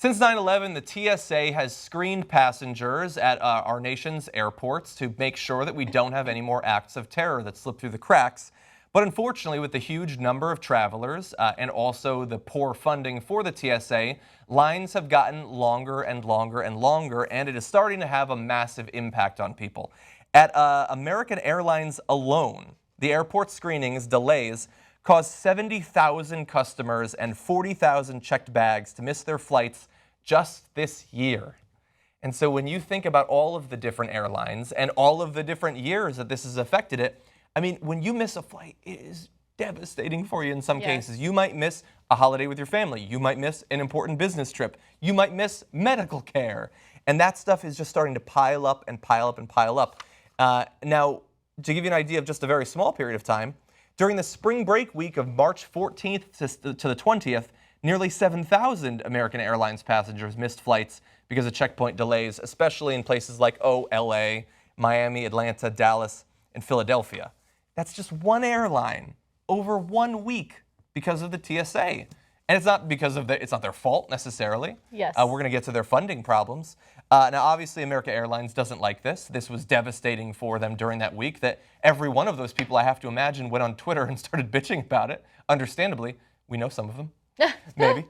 Since 9/11, the TSA has screened passengers at our nation's airports to make sure that we don't have any more acts of terror that slip through the cracks. But unfortunately, with the huge number of travelers and also the poor funding for the TSA, lines have gotten longer and longer and longer, and it is starting to have a massive impact on people. At American Airlines alone, the airport screenings delays caused 70,000 customers and 40,000 checked bags to miss their flights just this year. And so when you think about all of the different airlines and all of the different years that this has affected it, I mean, when you miss a flight, it is devastating for you in some cases. You might miss a holiday with your family. You might miss an important business trip. You might miss medical care. And that stuff is just starting to pile up and pile up and pile up. Now, to give you an idea of just a very small period of time, during the spring break week of March 14th to the 20th, nearly 7,000 American Airlines passengers missed flights because of checkpoint delays, especially in places like LA, Miami, Atlanta, Dallas, and Philadelphia. That's just one airline over 1 week because of the TSA. And it's not because of it's not their fault necessarily. Yes. We're going to get to their funding problems. Now, obviously, American Airlines doesn't like this. This was devastating for them during that week that every one of those people, I have to imagine, went on Twitter and started bitching about it. Understandably, we know some of them. Maybe.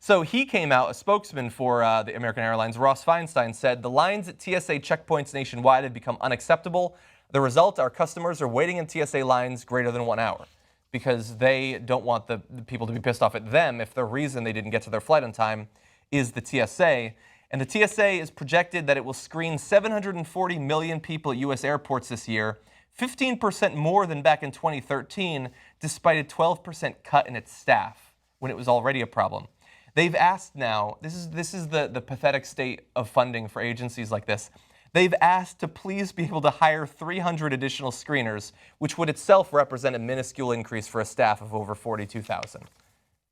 So he came out, a spokesman for the American Airlines, Ross Feinstein, said, "The lines at TSA checkpoints nationwide have become unacceptable. The result, our customers are waiting in TSA lines greater than 1 hour because they don't want the people to be pissed off at them if the reason they didn't get to their flight on time is the TSA. And the TSA is projected that it will screen 740 million people at U.S. airports this year, 15% more than back in 2013, despite a 12% cut in its staff when it was already a problem. They've asked now, this is the pathetic state of funding for agencies like this. They've asked to please be able to hire 300 additional screeners, which would itself represent a minuscule increase for a staff of over 42,000.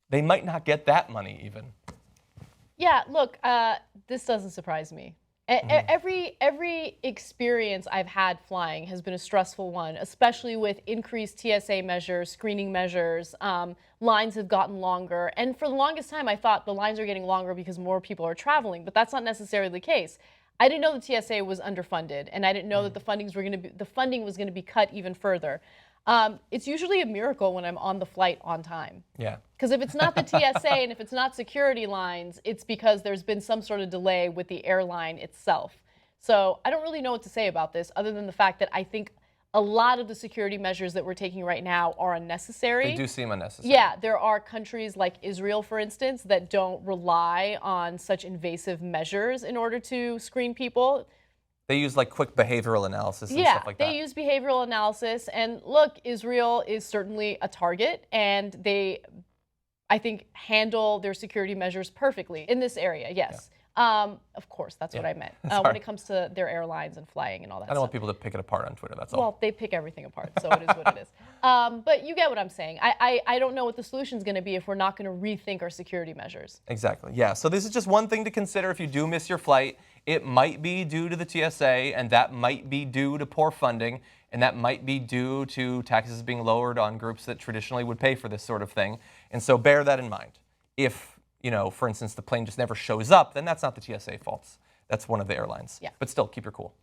They might not get that money even. Yeah, look, this doesn't surprise me. Every experience I've had flying has been a stressful one, especially with increased TSA measures, screening measures. Lines have gotten longer. And for the longest time, I thought the lines are getting longer because more people are traveling, but that's not necessarily the case. I didn't know the TSA was underfunded, and I didn't know that the funding was going to be cut even further. It's usually a miracle when I'm on the flight on time. Yeah. Because if it's not the TSA and if it's not security lines, it's because there's been some sort of delay with the airline itself. So I don't really know what to say about this other than the fact that I think a lot of the security measures that we're taking right now are unnecessary. They do seem unnecessary. Yeah, there are countries like Israel, for instance, that don't rely on such invasive measures in order to screen people. They use like quick behavioral analysis and yeah, stuff like that. They use behavioral analysis. And look, Israel is certainly a target, and they, I think, handle their security measures perfectly in this area, yes. Yeah. Of course, that's what I meant when it comes to their airlines and flying and all that stuff. I don't want people to pick it apart on Twitter, that's all. Well, they pick everything apart, so it is what it is. But you get what I'm saying. I don't know what the solution is going to be if we're not going to rethink our security measures. Exactly, yeah. So this is just one thing to consider if you do miss your flight. It might be due to the TSA, and that might be due to poor funding, and that might be due to taxes being lowered on groups that traditionally would pay for this sort of thing. And so bear that in mind. If, you know, for instance, the plane just never shows up, then that's not the TSA fault. That's one of the airlines. Yeah. But still, keep your cool.